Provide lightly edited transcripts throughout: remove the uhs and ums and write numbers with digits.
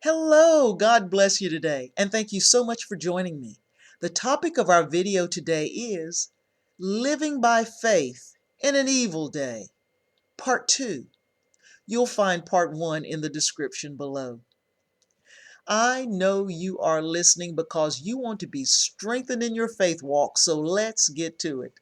Hello, God bless you today, and thank you so much for joining me. The topic of our video today is Living by Faith in an Evil Day, Part 2. You'll find Part 1 in the description below. I know you are listening because you want to be strengthened in your faith walk, so let's get to it.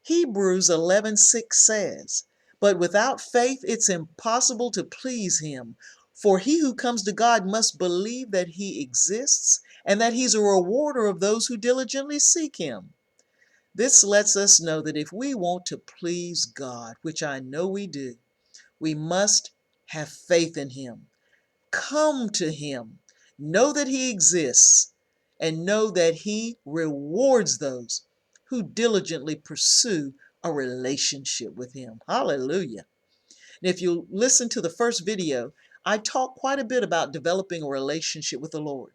Hebrews 11:6 says, "But without faith it's impossible to please him. For he who comes to God must believe that he exists and that he's a rewarder of those who diligently seek him." This lets us know that if we want to please God, which I know we do, we must have faith in him. Come to him, know that he exists, and know that he rewards those who diligently pursue a relationship with him. Hallelujah. And if you listen to the first video, I talk quite a bit about developing a relationship with the Lord.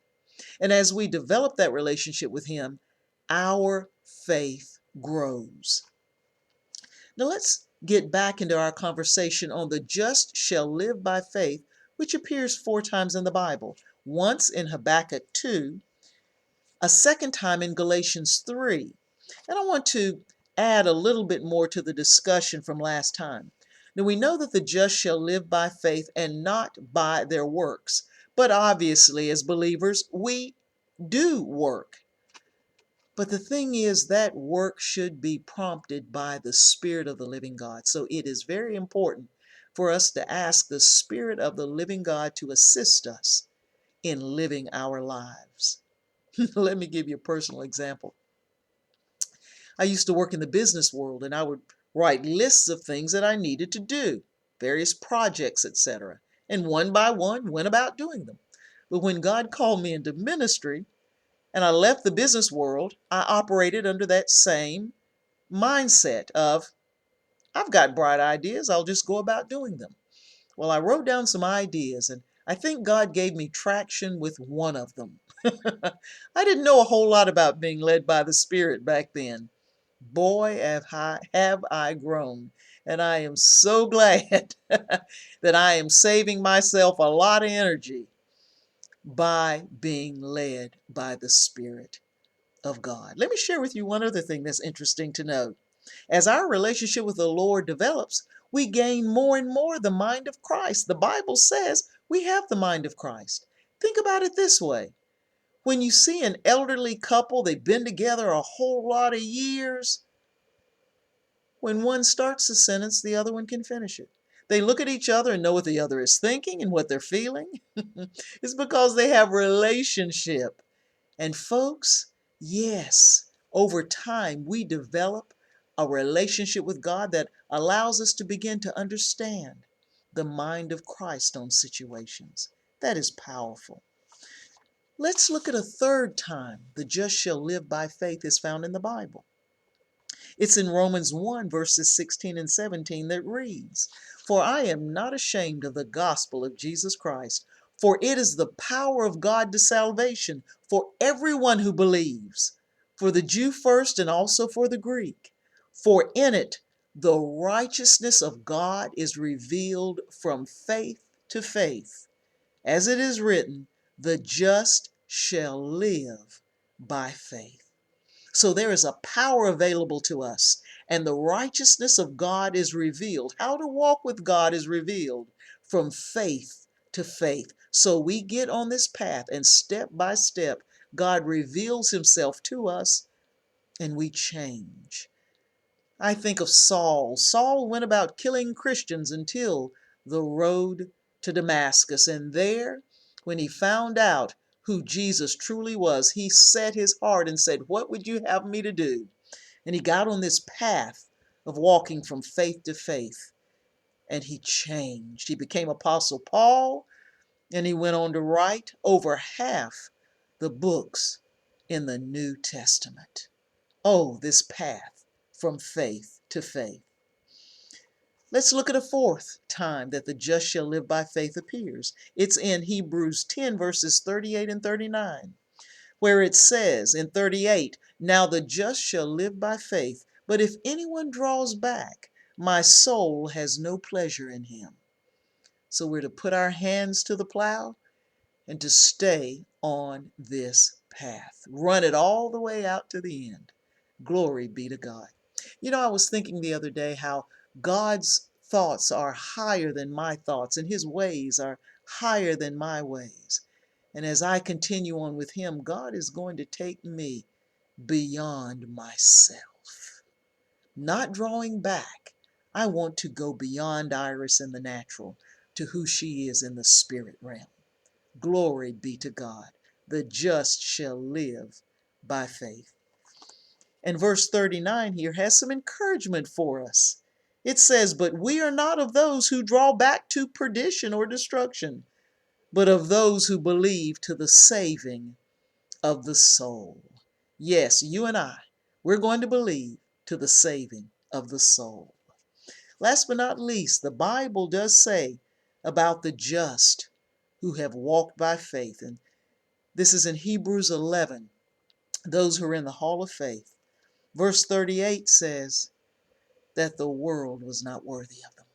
And as we develop that relationship with him, our faith grows. Now let's get back into our conversation on the just shall live by faith, which appears 4 times in the Bible. Once in Habakkuk 2, a second time in Galatians 3. And I want to add a little bit more to the discussion from last time. Now we know that the just shall live by faith and not by their works. But obviously, as believers, we do work. But the thing is that work should be prompted by the Spirit of the living God. So it is very important for us to ask the Spirit of the living God to assist us in living our lives. Let me give you a personal example. I used to work in the business world and I would write lists of things that I needed to do, various projects, etc. And one by one went about doing them. But when God called me into ministry, and I left the business world, I operated under that same mindset of, I've got bright ideas, I'll just go about doing them. Well, I wrote down some ideas, and I think God gave me traction with one of them. I didn't know a whole lot about being led by the Spirit back then. Boy, have I grown, and I am so glad that I am saving myself a lot of energy by being led by the Spirit of God. Let me share with you one other thing that's interesting to note. As our relationship with the Lord develops, we gain more and more the mind of Christ. The Bible says we have the mind of Christ. Think about it this way. When you see an elderly couple, they've been together a whole lot of years. When one starts a sentence, the other one can finish it. They look at each other and know what the other is thinking and what they're feeling. It's because they have relationship. And folks, yes, over time we develop a relationship with God that allows us to begin to understand the mind of Christ on situations. That is powerful. Let's look at a third time the just shall live by faith is found in the Bible. It's in Romans 1 verses 16 and 17 that reads, "For I am not ashamed of the gospel of Jesus Christ, for it is the power of God to salvation for everyone who believes, for the Jew first and also for the Greek. For in it the righteousness of God is revealed from faith to faith. As it is written, the just shall live by faith." So there is a power available to us, and the righteousness of God is revealed. How to walk with God is revealed from faith to faith. So we get on this path, and step by step, God reveals himself to us, and we change. I think of Saul. Saul went about killing Christians until the road to Damascus. And there, when he found out who Jesus truly was, he set his heart and said, "What would you have me to do?" And he got on this path of walking from faith to faith. And he changed. He became Apostle Paul, and he went on to write over half the books in the New Testament. Oh, this path from faith to faith. Let's look at a fourth time that the just shall live by faith appears. It's in Hebrews 10 verses 38 and 39, where it says in 38, "Now the just shall live by faith, but if anyone draws back, my soul has no pleasure in him." So we're to put our hands to the plow and to stay on this path. Run it all the way out to the end. Glory be to God. You know, I was thinking the other day how God's thoughts are higher than my thoughts, and His ways are higher than my ways. And as I continue on with Him, God is going to take me beyond myself. Not drawing back. I want to go beyond Iris in the natural to who she is in the spirit realm. Glory be to God. The just shall live by faith. And verse 39 here has some encouragement for us. It says, "But we are not of those who draw back to perdition or destruction, but of those who believe to the saving of the soul." Yes, you and we're going to believe to the saving of the soul. Last but not least, the Bible does say about the just who have walked by faith. And this is in Hebrews 11, those who are in the hall of faith. Verse 38 says that the world was not worthy of them.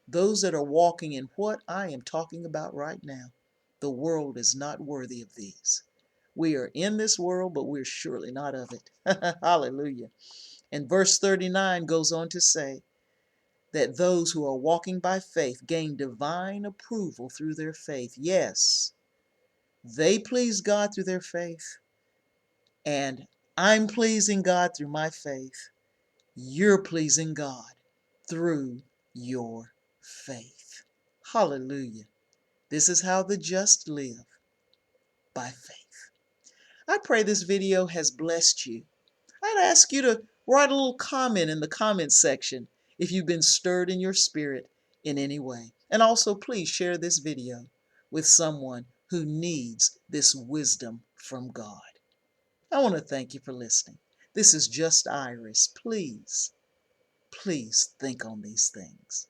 Those that are walking in what I am talking about right now, the world is not worthy of these. We are in this world, but we're surely not of it. Hallelujah. And verse 39 goes on to say that those who are walking by faith gain divine approval through their faith. Yes, they please God through their faith, and I'm pleasing God through my faith. You're pleasing God through your faith. Hallelujah. This is how the just live, by faith. I pray this video has blessed you. I'd ask you to write a little comment in the comment section if you've been stirred in your spirit in any way. And also please share this video with someone who needs this wisdom from God. I want to thank you for listening. This is Just Iris. Please think on these things.